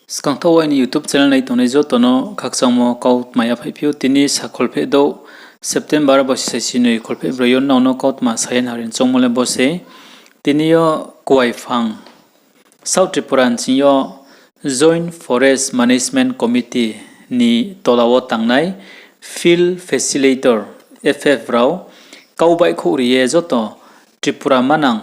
Skangthawai YouTube channel nei tonei jo tono khakchangmo kaut maya phaipiu tini sakholphe do September bo sesini kholphe broyon no kaut ma sayan harin chongmole bose tinio kwai phang South Tripura yo Joint Forest Management Committee ni tolawo tangnai Field Facilitator FF rao kaubai khuriye joto Tripura manang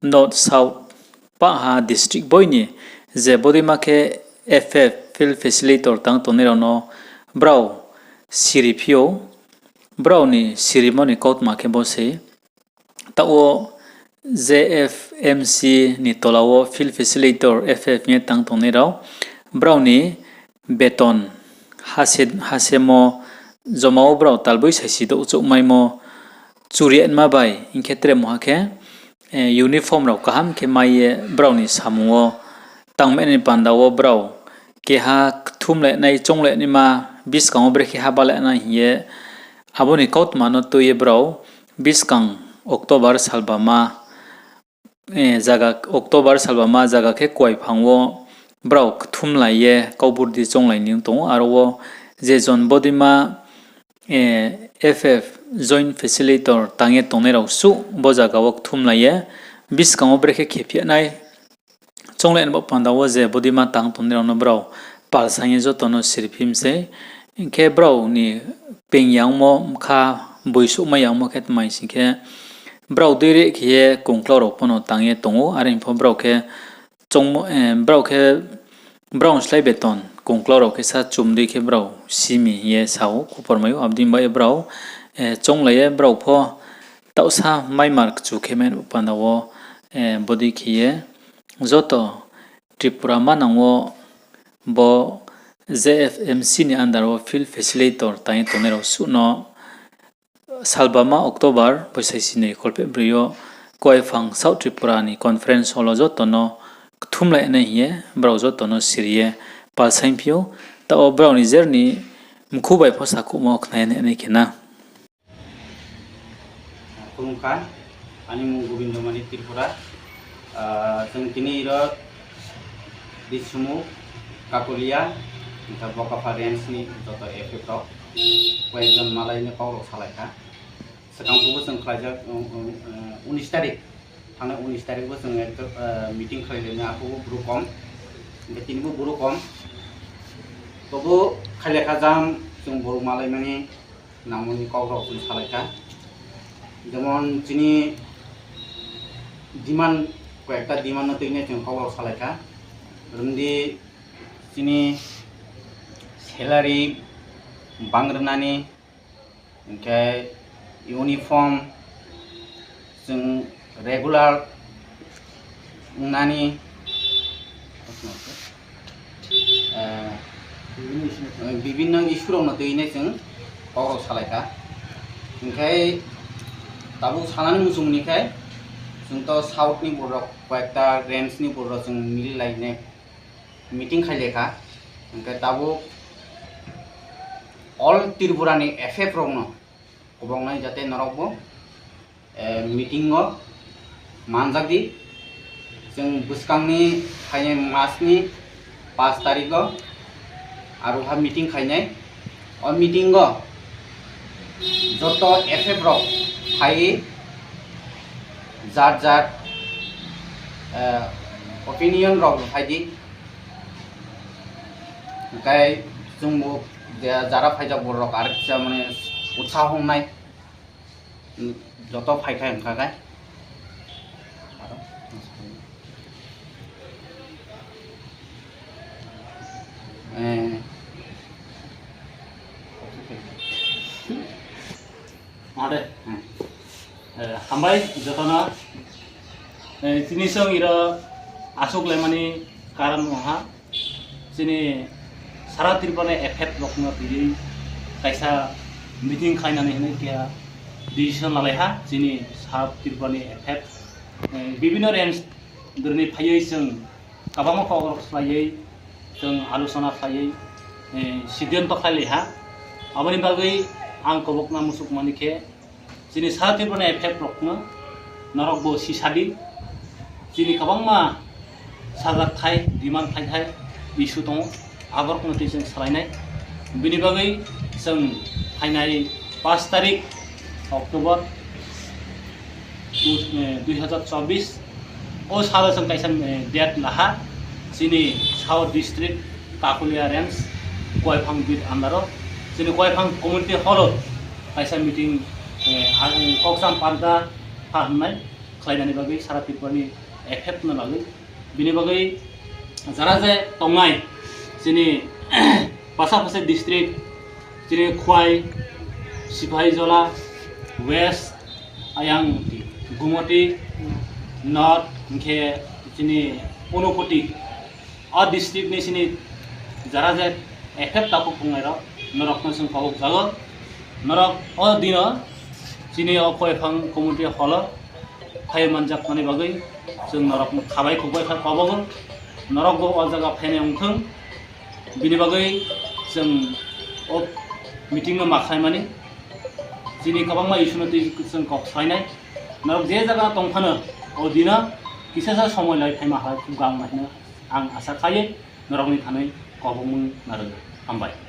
North South Paha district boyni je bodimake FF Field Facilitator tang tonirano brau siripio brau ni sirimoni kaut make bose tawo JFMC ni tolawo Field Facilitator FF ni tang tonirao brau ni beton hasemo jomao brau talboi saisido uchuk maimo churian mabai inkhetre mohake uniform rok kaham ke maye brau ni samungo tangmeni pandawo brau keha thumle nai chongle ni ma biskang obre ke habale na hiye aboni kaut mano toye brau biskang October salbama jaga October salbama jaga ke kwai phangwo brau thumlaiye kauburdi chonglai ning tongo aro je jon bodima FF Joint Facilitator tange tonero su bojaga wok thumlaiye biskang obre ke khepia nai chonglen bo pandawo je bodima tang tonero no brau palsangye jo tono sirphimse ke brau ni pengyang mo kha boisu mayang mo khet mai singke brau dire khie kongklaro pono tange tongo are info brau ke chongmo brau ke brau slai beton kongklaro ke sa chumdi ke brau simi ye sao kupormayo abdim bai brau chonglaye brau pho tausa mai mark chu kemen pandawo body khie joto Tripura manango bo JFMC ni andaro Field Facilitator tange tonero suno salbama October bosaisini kolpe brio koifang South Tripura ni conference holo jotono thumlai na hiye brau jotono sirie palsaimpio ta o brau ni journey mkhubai phosa kumo khnaine ne kena Kurungkan ani mu Gobindamani Tripura जों दिनै di sumu kakulia kita boka variansni joto efekto kaijon malaini kauro salaika sekangkubo जों khlajak 19 tarik थांनाय 19 तारिखबो जों meeting खालामनो आखौबो ब्रुकम बेतिनिबो ब्रुकम तबो खालेखा जाम जों बर' मालाय माने नामनि कावराव जों सालायखा जेमन जिनि डिमान्ड कयेकटा डिमान्ड तैने जों कावराव सालायखा रंदि जिनि सेलारि बांग्रोनानि ओमफ्राय इउनिफर्म जों रेगुलार नानी विभिन्न इस्युरावनो दैने जों कावराव सालायखा ओमफ्राय दाबो सानानै मुसुमनिखाय जोंथ' साउथनि बर'आव कयेकटा रेन्जनि बर'आव जों मिलायनाय मिटिं खालायखा ओमफ्राय दाबो अल त्रिपुरानि एफएफरावनो गबांनाय जाते नरावबो मिटिंआव मानजागदि जों बुसकांनि फायनाय मासनि 5 तारिखआव आरोहा मिटिं खायनाय अ मिटिंआव जत एफएफराव फायै जात जात ओपिनियन राव फायदि ओमफ्राय जोंबो जारा फायजा बर'क आरो माने उत्साह हमनाय जत फायखाय ओंखारखाय Ada, hambai jotona sini song ira asuk lemani karan moha sini sara Tripura effect lokna pili kaisa meeting khaina ne hene kia decision laleha sini sara Tripura effect bibino range durni phayei sing kabama kawrok slai जों आलोचना खायै सिद्धान्त खालेहा आबनि बागै आं कबकना मुसुक मानिखे जिनि सा Tripura effect रखनो नरकबो सिसादि जिनि गोबांमा साजा खाय demand खाय issue दङ आगरखौनो जों सालायनाय बिनि बागै जों फैनाय 5 तारिख अक्ट'बर 2024 ओ साल जों काइसान डेट लाहा जोंनि साउथ डिस्ट्रिक्ट काकुलिया रेन्ज गयफां बिट आन्दाराव जोंनि गयफां कमिउनिटि हलाव काइसान मिटिं कक्साम पार्दा फाहामनाय खालायनायनि बागै सारा त्रिपुरानि एफेक्टनो बागै बिनि बागै जारा जे तंनाय जोंनि पासा डिस्ट्रिक्ट जोंनि खुवाई सिपाहीजला वेस्ट आयां गुमती नर्थ इनके जोंनि अनुपति आ डिस्ट्रिक्ट नि जोंनि जारा जे एफेक्ट ताको खुंनाय नरकनो जों पाव जागो नरक अ दिन जोंनि गयफां कमिउनिटि हल फाय मानजाबनानै बागै जों नरक खाबाय खुबाय पाबागोन नरक गो अ जागा फैनाय अंथों बिनि बागै जों मिटिं माखाय माने जोंनि गोबां इशुनो जों सालायनाय नरक जे जागा दंफानो अ दिन किसासा समय लाय फैमा हाय खुगां माने आं आसा खायो नरकनि थानाय कबमुं नारो हामबाय